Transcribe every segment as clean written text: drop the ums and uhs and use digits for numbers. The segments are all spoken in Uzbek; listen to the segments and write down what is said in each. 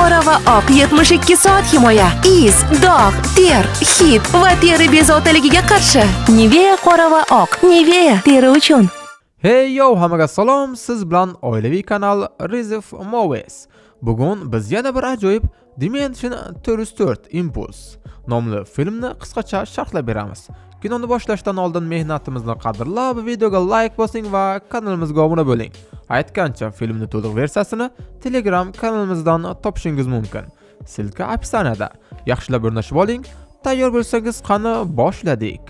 qora va oq 72 soat himoya, iz, dog', ter, hid va teri bezovtaligiga qarshi. Nivea qora va oq. Nivea teri uchun. Hey yo, hammaga salom. Siz bilan oilaviy kanal Rizif Movies. Bugun biz yana bir ajoyib Dimension 404 Impulse nomli filmni qisqacha sharhlab beramiz. Kinoni boshlashdan oldin mehnatimizni qadrlab, videoga like bosing va kanalimizga obuna bo'ling. Aytgancha, filmni to'liq versiyasini Telegram kanalimizdan topishingiz mumkin. Silka opsioniyada. Yaxshilab o'rnashib oling. Tayyor bo'lsangiz, qani boshladik.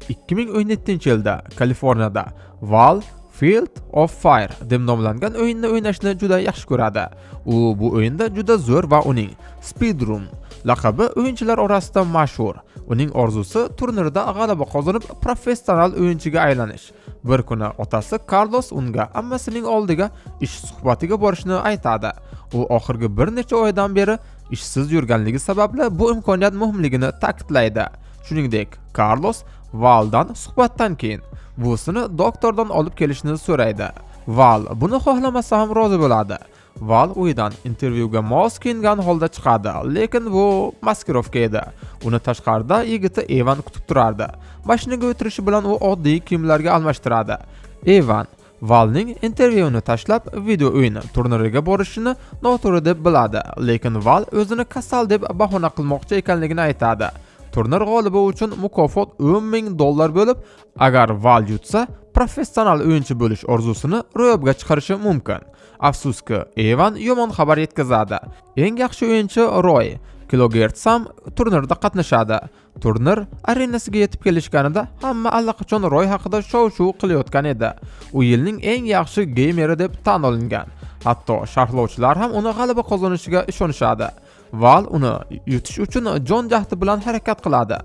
2017-yilda Kaliforniyada Val Field of Fire deb nomlangan o'yinni o'ynashni juda yaxshi ko'radi. U bu o'yinda juda zo'r va uning Speedrun laqabi o'yinchilar orasida mashhur. Uning orzusi turnirda g'alaba qozonib, professional o'yinchiga aylanish. Bir kuni otasi Carlos unga ammasining oldiga ish suhbatiga borishni aytadi. U oxirgi bir necha oydan beri ishsiz yurganligi sababli bu imkoniyat muhimligini ta'kidlaydi. Shuningdek, Carlos Valdan suhbatdan keyin buvisini doktordan olib kelishni so'raydi. Val buni xohlamasa ham rozi bo'ladi. Val uyidan intervyuga mos kiyingan holda chiqadi, lekin bu maskirovka edi. Uni tashqarida yigiti Evan kutib turardi. Mashinaga o'tirishi bilan u oddiy kiyimlarga almashtiradi. Evan Valning intervyuni tashlab, video o'yini turniriga borishini noto'g'ri deb biladi, lekin Val o'zini kasal deb bahona qilmoqchi ekanligini aytadi. Turnir g'olibi uchun mukofot $10,000 bo'lib, agar Val yutsa, professional o'yinchi bo'lish orzusini ro'yobga chiqarishi mumkin. Afsuski, Evan yomon xabar yetkazadi. Eng yaxshi o'yinchi Roy Kilogertz ham turnirda qatnashadi. Turnir arenasiga yetib kelishganida hamma allaqachon Roy haqida shov-shuv qilayotgan edi. U yilning eng yaxshi geymeri deb tan olingan. Hatto sharhlovchilar ham uni g'alaba qozonishiga ishonishadi. Val uni yutish uchun jon jahdi bilan harakat qiladi,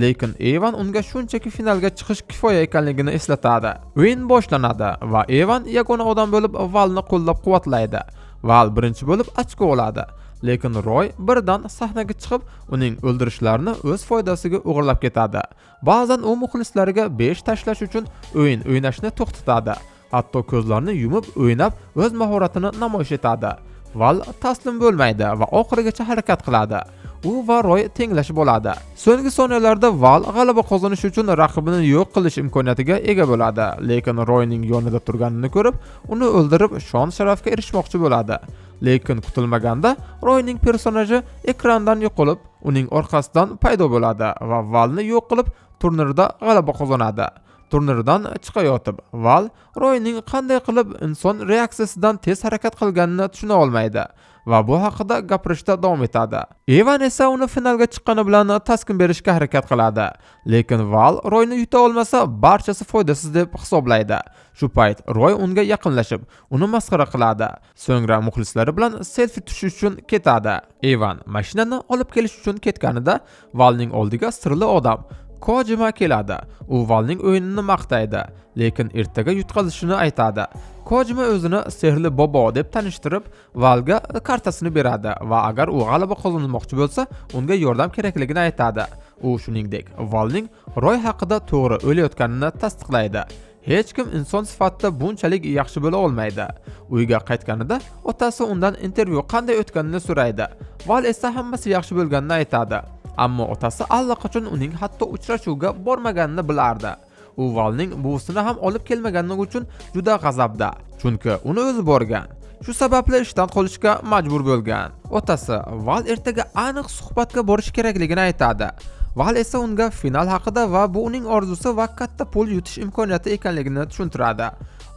lekin Evan unga shunchaki finalga chiqish kifoya ekanligini eslatadi. O'yin boshlanadi va Evan yagona odam bo'lib Valni qo'llab-quvvatlaydi. Val birinchi bo'lib ochko oladi, lekin Roy birdan sahnaga chiqib, uning o'ldirishlarini o'z foydasiga o'g'irlab ketadi. Ba'zan u muxlislariga 5 tashlash uchun o'yin o'ynashni to'xtatadi. Hatto ko'zlarini yumib o'ynab o'z mahoratini namoyish etadi. Val taslim bo'lmaydi va oxirigacha harakat qiladi. U va Roy tenglashib oladi. So'nggi soniyalarda Val g'alaba qozonish uchun raqibini yo'q qilish imkoniyatiga ega bo'ladi, lekin Royning yonida turganini ko'rib, uni o'ldirib shon-sharafga erishmoqchi bo'ladi. Lekin kutilmaganda Royning personaji ekrandan yo'qolib, uning orqasidan paydo bo'ladi va Valni yo'q qilib, turnirda g'alaba qozonadi. Turnirdan chiqayotib, Val Royning qanday qilib inson reaksiyasidan tez harakat qilganini tushuna olmaydi va bu haqida gapirishda davom etadi. Evan esa uni finalga chiqqani bilan taskin berishga harakat qiladi, lekin Val Royni yuta olmasa, barchasi foydasiz deb hisoblaydi. Shu payt Roy unga yaqinlashib, uni masxara qiladi. So'ngra muxlislari bilan selfie tushish uchun ketadi. Evan mashinani olib kelish uchun ketganida Valning oldiga sirli odam Kojima keladi. U Valning o'yinini maqtaydi, lekin ertaga yutqazishini aytadi. Kojima o'zini sehrli bobo deb tanishtirib, Valga kartasini beradi va agar u g'alaba qozonmoqchi bo'lsa, unga yordam kerakligini aytadi. U shuningdek, Valning Roy haqida to'g'ri o'ylayotganini tasdiqlaydi. Hech kim inson sifatida bunchalik yaxshi bo'la olmaydi. Uyga qaytganida otasi undan intervyu qanday o'tganini so'raydi. Val esa hammasi yaxshi bo'lganini aytadi. Ammo otasi allaqachon uning hatto uchrashuvga bormaganini bilardi. U Valning buvisini ham olib kelmaganligi uchun juda g'azabda, chunki uni o'zi borgan. Shu sababli ishdan qolishga majbur bo'lgan. Otasi Val ertaga aniq suhbatga borish kerakligini aytadi. Val esa unga final haqida va bu uning orzusi va katta pul yutish imkoniyati ekanligini tushuntiradi.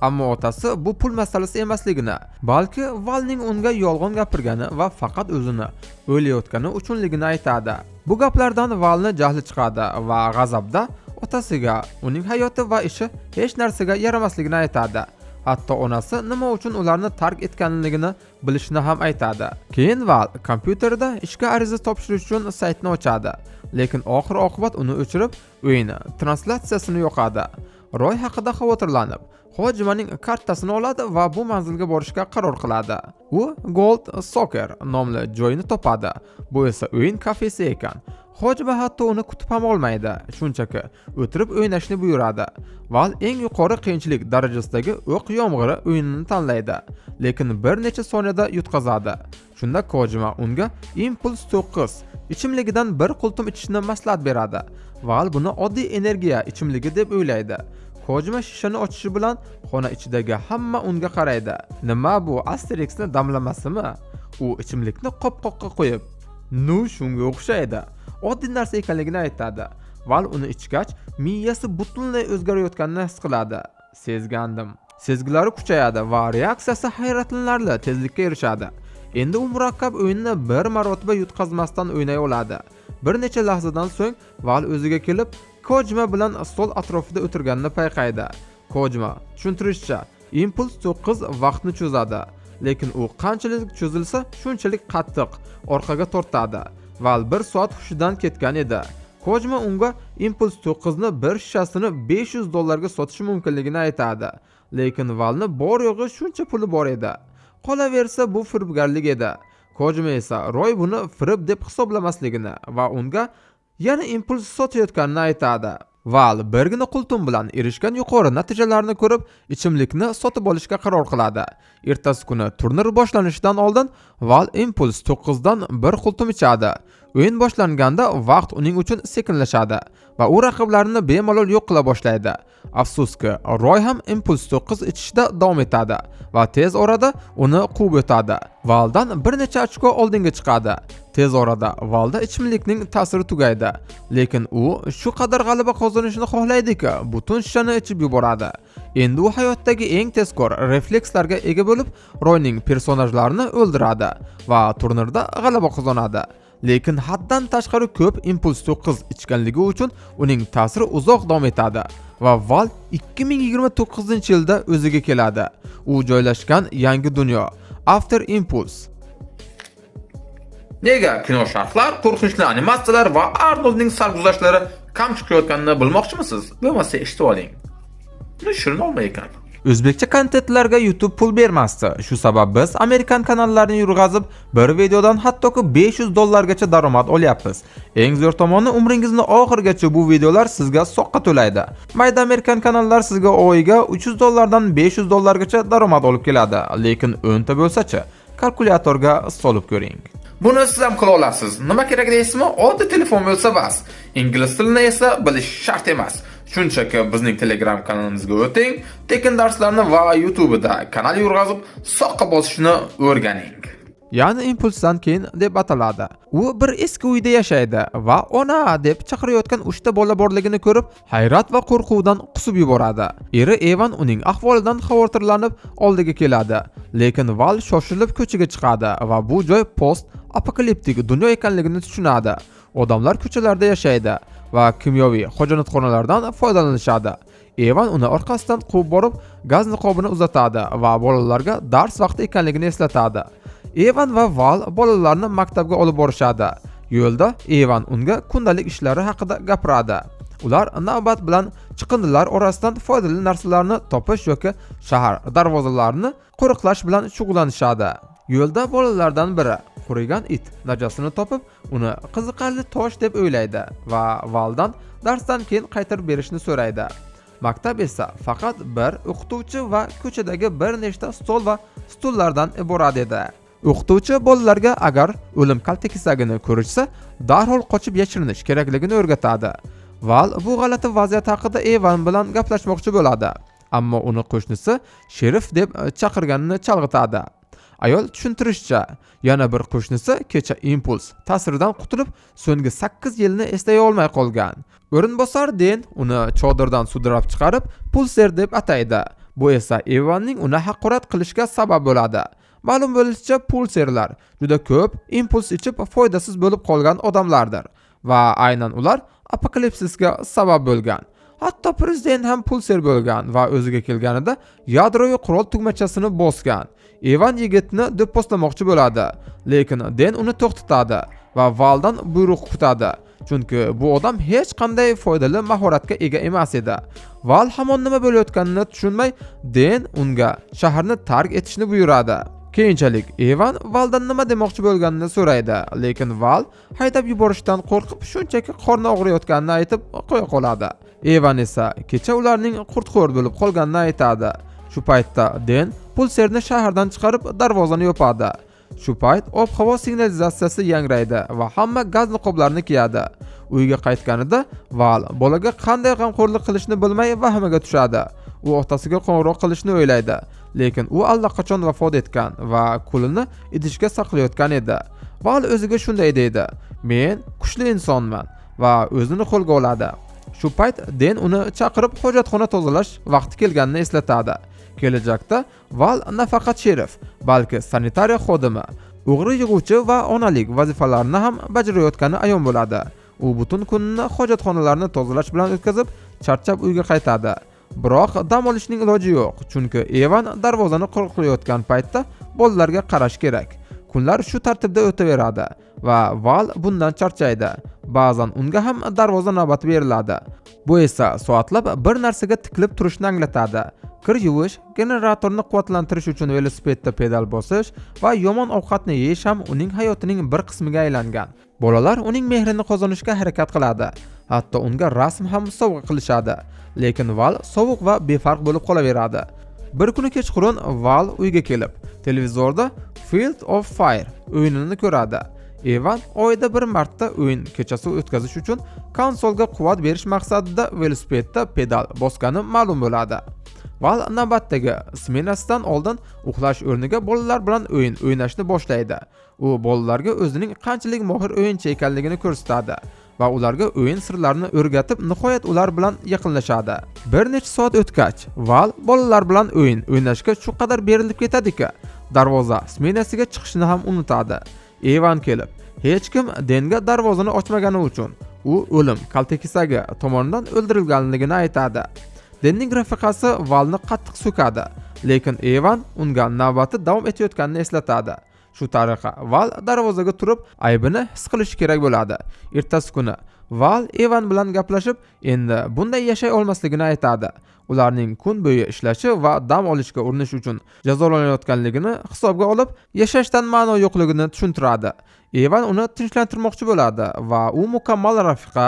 Ammo otasi bu pul masalasi emasligini, balki Valning unga yolg'on gapirgani va faqat o'zini o'ylayotgani uchunligini aytadi. Bu gaplardan Valni jahli chiqadi va g'azabda otasiga uning hayoti va ishi hech narsaga yaramasligini aytadi. Hatto onasi nima uchun ularni tark etganligini bilishni ham aytadi. Keyin Val kompyuterda ishga ariza topshirish uchun saytni ochadi, lekin oxir-oqibat uni o'chirib, o'yin translyatsiyasini yo'qadi. Roy haqida xavotirlanib, Kojimaning kartasini oladi va bu manzilga borishga qaror qiladi. U Gold Soccer nomli joyni topadi. Bu esa o'yin kafesi ekan. Kojima hatto uni kutib ham olmaydi, shunchaki o'tirib o'ynashni buyuradi. Val eng yuqori qiyinchilik darajasidagi o'q yomg'iri o'yinini tanlaydi, lekin bir necha soniyada yutqazadi. Shunda Kojima unga Impulse 9 ichimligidan bir qultum ichishni maslahat beradi. Val buni oddiy energiya ichimligi deb o'ylaydi. Kojima shishani ochishi bilan xona ichidagi hamma unga qaraydi. Nima bu, Asterixni damlamasimi? U ichimlikni qopqoqqa qo'yib, "Nu, shunga o'xshaydi" oddiy narsa ekanligini aytadi. Val uni ichgach, miyasi butunlay o'zgarayotganini his qiladi. Sezgandim. Sezgilari kuchayadi va reaksiyasi hayratlanarli tezlikka erishadi. Endi u murakkab o'yinni bir marotaba yutqazmasdan o'ynay oladi. Bir necha lahzadan so'ng Val o'ziga kelib, Kojima bilan stol atrofida o'tirganini payqaydi. Kojima tushuntirishicha, Impulse 9 vaqtni cho'zadi, lekin u qanchalik cho'zilsa, shunchalik qattiq orqaga tortadi. Val 1 soat hushidan ketgan edi. Kojima unga Impulse 9 ni bir shishasini $500 ga sotishi mumkinligini aytadi. Lekin Valni bor yo'g'i shuncha puli bor edi. Qolaversa bu firibgarlik edi. Kojima esa Roy buni firib deb hisoblamasligini va unga yana Impulse sotayotganini aytadi. Val birgina qultum bilan erishgan yuqori natijalarni ko'rib, ichimlikni sotib olishga qaror qiladi. Ertasi kuni turnir boshlanishidan oldin Val Impulse 9 dan bir qultum ichadi. O'yin boshlanganda vaqt uning uchun sekinlashadi va u raqiblarini bemalol yo'q qila boshlaydi. Afsuski, Roy ham Impulse 9 ichishda davom etadi va tez orada uni quvib o'tadi. Valdan bir necha ochko oldinga chiqadi. Tez orada Valda ichimlikning ta'siri tugaydi, lekin u shu qadar g'alaba qozonishni xohlaydiki, butun shishani ichib yuboradi. Endi u hayotdagi eng tezkor reflekslarga ega bo'lib, Royning personajlarini o'ldiradi va turnirda g'alaba qozonadi. Lekin haddan tashqari ko'p Impulse 9 ichganligi uchun uning ta'siri uzoq davom etadi va Val 2029-yilda o'ziga keladi. U joylashgan yangi dunyo, After Impulse. Nega kino sharhlar, qo'rqinchli animatsiyalar va Arnoldning sarguzashtlari kam chiqayotganini bilmoqchimisiz? Bo'lmasa eshitib oling. Bu shirin olma ekan. O'zbekcha kontentlarga YouTube pul bermasdi. Shu sabab biz Amerikan kanallarni yurg'azib, bir videodan hattoki $500 gacha daromad olyapmiz. Eng zo'r tomoni, umringizni oxirigacha bu videolar sizga soqqa to'laydi. Mayda Amerikan kanallar sizga oyiga $300 dan $500 gacha daromad olib keladi, lekin 10 ta bo'lsa-chi, kalkulyatorga solib ko'ring. Buni siz ham qila olasiz. Nima kerak deysizmi? Oddiy telefon bo'lsa bas. Ingliz tilini esa bilish shart emas. Shunchaki bizning Telegram kanalimizga o'ting, tekin darslarni va YouTube'da kanal yurg'azib, soqqa bosishni o'rganing. Ya'ni Impulse'dan keyin deb ataladi. U bir eski uyda yashaydi va ona deb chaqirayotgan 3 ta bola borligini ko'rib, hayrat va qo'rquvdan qusib yuboradi. Eri Evan uning ahvolidan xavotirlanib oldiga keladi, lekin Val shoshilib ko'chaga chiqadi va bu joy post apokaliptik dunyo ekanligini tushunadi. Odamlar ko'chalarda yashaydi va kimyoviy hojatxonalardan foydalanishadi. Evan uni orqasidan quvib borib, gaz niqobini uzatadi va bolalarga dars vaqti ekanligini eslatadi. Evan va Val bolalarni maktabga olib borishadi. Yo'lda Evan unga kundalik ishlari haqida gapiradi. Ular navbat bilan chiqindilar orasidan foydali narsalarni topish yoki shahar darvozalarini qo'riqlash bilan shug'ullanishadi. Yo'lda bolalardan biri qurigan it najosini topib, uni qiziqarli tosh deb o'ylaydi va Valdan darsdan keyin qaytarib berishni so'raydi. Maktab esa faqat bir o'qituvchi va ko'chadagi bir nechta stol va stullardan iborat edi. O'qituvchi bolalarga agar o'lim kaltakesagini ko'rishsa, darhol qochib yashirinish kerakligini o'rgatadi. Val bu g'alati vaziyat haqida Evan bilan gaplashmoqchi bo'ladi, ammo uni qo'shnisi sherif deb chaqirganini chalg'itadi. Ayol tushuntirishicha, yana bir qo'shnisi kecha Impulse ta'siridan qutulib, so'nggi 8 yilni eslay olmay qolgan. O'rinbosar Den uni chodirdan sudrab chiqarib, Pulser deb ataydi. Bu esa Evanning uni haqorat qilishga sabab bo'ladi. Ma'lum bo'lishicha, Pulserlar juda ko'p Impulse ichib foydasiz bo'lib qolgan odamlardir va aynan ular apokalipsisga sabab bo'lgan. Hatto prezident ham Pulser bo'lgan va o'ziga kelganida yadroviy qurol tugmachasini bosgan. Evan yigitni do'pposlamoqchi bo'ladi, lekin Den uni to'xtatadi va Valdan buyruq kutadi. Chunki bu odam hech qanday foydali mahoratga ega emas edi. Val hamon nima bo'layotganini tushunmay, Den unga shaharni tark etishni buyuradi. Keyinchalik Evan Valdan nima demoqchi bo'lganini so'raydi, lekin Val haydab yuborishdan qo'rqib shunchaki qorni og'riyotganini aytib qo'ya qoladi. Evan esa kecha ularning qurtxo'r bo'lib qolganini aytadi. Shu paytda Den Pulserni shahardan chiqarib darvozani yopadi. Shu payt ob-havo signalizatsiyasi yangraydi va hamma gaz niqoblarini kiyadi. Uyga qaytganida Val bolaga qanday g'amxo'rlik qilishni bilmay vahimaga tushadi. U otasiga qo'ng'iroq qilishni o'ylaydi, lekin u allaqachon vafot etgan va qo'lini idishga saqlayotgan edi. Val o'ziga shunday deydi: "Men kuchli insonman" va o'zini qo'lga oladi. Shu payt Den uni chaqirib hojatxona tozalash vaqti kelganini eslatadi. Kelajakda Val nafaqat sherif, balki sanitariya xodimi, o'g'ri yig'uvchi va onalik vazifalarini ham bajarayotgani ayon bo'ladi. U butun kunini hojatxonalarni tozalash bilan o'tkazib, charchab uyga qaytadi. Biroq dam olishning iloji yo'q, chunki Evan darvozani qo'riqlayotgan paytda bolalarga qarash kerak. Kunlar shu tartibda o'taveradi va Val bundan charchaydi. Ba'zan unga ham darvoza navbati beriladi. Bu esa soatlab bir narsaga tikilib turishni anglatadi. Kir yuvish, generatorni quvvatlantirish uchun velosipedda pedal bosish va yomon ovqatni yeyish ham uning hayotining bir qismiga aylangan. Bolalar uning mehrini qozonishga harakat qiladi. Hatto unga rasm ham sovg'a qilishadi. Lekin Val sovuq va befarq bo'lib qolaveradi. Bir kuni kechqurun Val uyga kelib, televizorda Field of Fire o'yinini ko'radi. Evan oyda bir marta o'yin kechasi o'tkazish uchun konsolga quvvat berish maqsadida velosipedda pedal bosgani ma'lum bo'ladi. Val navbatdagi smenasidan oldin uxlash o'rniga bolalar bilan o'yin o'ynashni boshlaydi. U bolalarga o'zining qanchalik mohir o'yinchi ekanligini ko'rsatadi va ularga o'yin sirlarini o'rgatib, nihoyat ular bilan yaqinlashadi. Bir necha soat o'tgach, Val bolalar bilan o'yin o'ynashga shu qadar berilib ketadiki, darvoza smenasiga chiqishni ham unutadi. Evan kelib, hech kim Denga darvozani ochmagani uchun u o'lim kaltakesagi tomonidan o'ldirilganligini aytadi. Denning rafiqasi Valni qattiq so'kadi, lekin Evan unga navbati davom etayotganini eslatadi. Shu tariqa Val darvozaga turib, aybini his qilishi kerak bo'ladi. Ertasi kuni Val Evan bilan gaplashib, endi bunday yashay olmasligini aytadi. Ularning kun bo'yi ishlashi va dam olishga urinish uchun jazolanayotganligini hisobga olib, yashashdan ma'no yo'qligini tushuntiradi. Evan uni tinchlantirmoqchi bo'ladi va u mukammal rafiqa,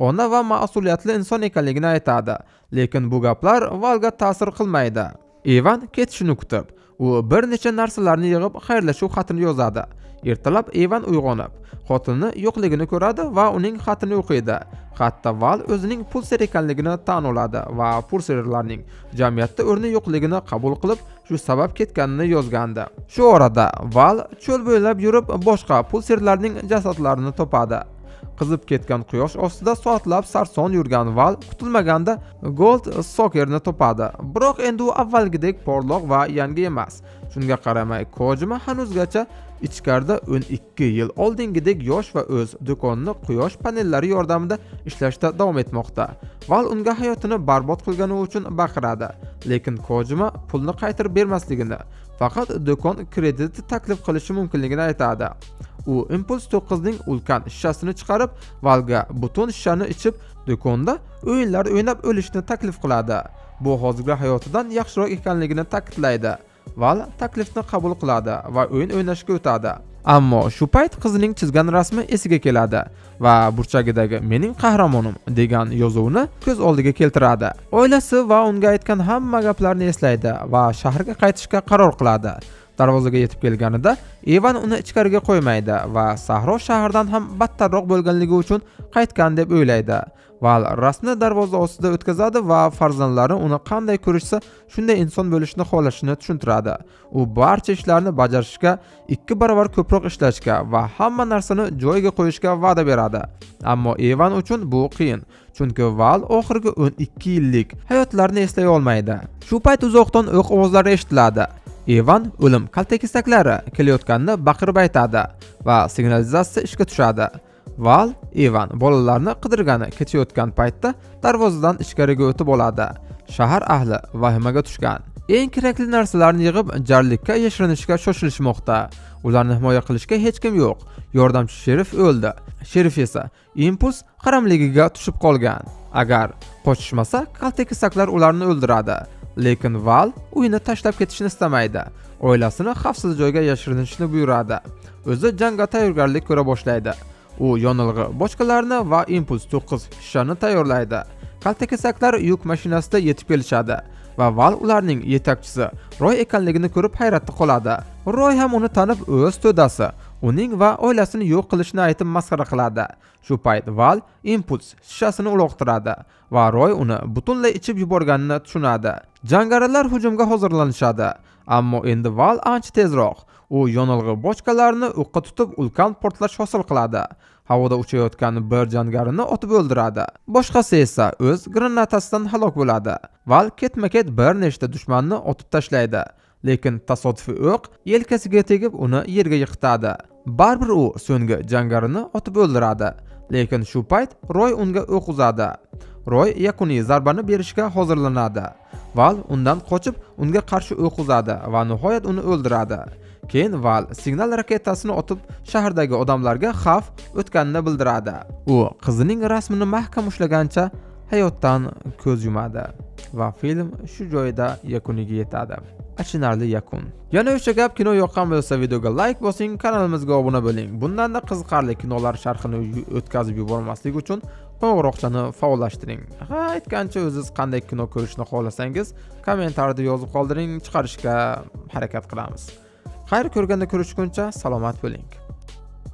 ona va mas'uliyatli inson ekanligini aytadi. Lekin bu gaplar Valga ta'sir qilmaydi. Evan ketishini kutib, u bir necha narsalarni yig'ib xayrlashuv xatini yozadi. Ertalab Evan uyg'onib, xotini yo'qligini ko'radi va uning xatini o'qiydi. Xatda Val o'zining pulser ekanligini tan oladi va pulserlarning jamiyatda o'rni yo'qligini qabul qilib, shu sabab ketganini yozgandi. Shu orada Val cho'l bo'ylab yurib, boshqa pulserlarning jasadlarini topadi. Qizib ketgan quyosh ostida soatlab sarson yurgan Val kutilmaganda Gold Soccerni topadi. Biroq endi u avvalgidek porloq va yangi emas. Shunga qaramay, Kojima hanuzgacha ichkarida 12 yil oldingidek yosh va o'z do'konini quyosh panellari yordamida ishlashda davom etmoqda. Val unga hayotini barbod qilgani uchun baqiradi, lekin Kojima pulni qaytarib bermasligini, faqat do'kon krediti taklif qilishi mumkinligini aytadi. U Impulse 9 ning ulkan shishasini chiqarib, Valga butun shishani ichib, do'konda o'yinlar o'ynab o'lishni taklif qiladi. Bu hozirgi hayotidan yaxshiroq ekanligini ta'kidlaydi. Val taklifni qabul qiladi va o'yin o'ynashga o'tadi. Ammo shu payt qizining chizgan rasmi esiga keladi va burchagidagi "Mening qahramonim" degan yozuvni ko'z oldiga keltiradi. Oilasi va unga aytgan hamma gaplarni eslaydi va shaharga qaytishga qaror qiladi. Darvozaga yetib kelganida Evan uni ichkariga qo'ymaydi va Sahro shahardan ham battarroq bo'lganligi uchun qaytgan deb o'ylaydi. Val rasmni darvoza ostida o'tkazadi va farzandlari uni qanday ko'rishsa, shunday inson bo'lishni xohlashini tushuntiradi. U barcha ishlarni bajarishga, 2 barobar ko'proq ishlashga va hamma narsani joyiga qo'yishga va'da beradi. Ammo Evan uchun bu qiyin, chunki Val oxirgi 12 yillik hayotlarini eslay olmaydi. Shu payt uzoqdan o'q ovozlari eshitiladi. Evan o'lim kaltakesaklari kelayotganini baqirib aytadi va signalizatsiya ishga tushadi. Val Evan bolalarni qidirgani ketayotgan paytda darvozadan ichkariga o'tib oladi. Shahar ahli vahimaga tushgan. Eng kerakli narsalarni yig'ib, jarlikka yashirinishga shoshilishmoqda. Ularni himoya qilishga hech kim yo'q. Yordamchi sherif o'ldi. Sherif esa Impulse qaramligiga tushib qolgan. Agar qochishmasa, kaltakesaklar ularni o'ldiradi. Lekin Val uyini tashlab ketishni istamaydi. Oilasini xavfsiz joyga yashirinishni buyuradi. O'zi jangga tayyorgarlik ko'ra boshlaydi. U yonilg'i bochkalarini va Impulse 9 shishani tayyorlaydi. Kaltakesaklar yuk mashinasida yetib kelishadi va Val ularning yetakchisi Roy ekanligini ko'rib hayratda qoladi. Roy ham uni tanib o'z to'dasi, uning va oilasini yo'q qilishni aytib masxara qiladi. Shu payt Val impuls shishasini uloqtiradi va Roy uni butunlay ichib yuborganini tushunadi. Jangarilar hujumga hozirlanishadi, ammo endi Val ancha tezroq. U yonilg'i bochkalarini o'qqa tutib ulkan portlash hosil qiladi. Havoda uchayotgan bir jangarini otib o'ldiradi. Boshqasi esa o'z granatasidan halok bo'ladi. Val ketma-ket bir nechta dushmanni otib tashlaydi, lekin tasodifiy o'q yelkasiga tegib uni yerga yiqitadi. Baribir u so'nggi jangarini otib o'ldiradi, lekin shu payt Roy unga o'q uzadi. Roy yakuniy zarbani berishga hozirlanadi. Val undan qochib unga qarshi o'q uzadi va nihoyat uni o'ldiradi. Keyin Val signal raketasini otib shahardagi odamlarga xavf o'tganini bildiradi. U qizining rasmini mahkam ushlagancha hayotdan ko'z yumadi va film shu joyda yakuniga yetadi. Achinarli yakun. Yana o'sha gap, kino yoqqan bo'lsa videoga like bosing, kanalimizga obuna bo'ling. Bundan-da qiziqarli kinolar sharhini o'tkazib yubormaslik uchun qo'ng'iroqchani faollashtiring. Aytgancha o'zingiz qanday kino ko'rishni xohlasangiz, kommentariyada yozib qoldiring, chiqarishga harakat qilamiz. Xayr, ko'rganda ko'rishguncha salomat bo'ling.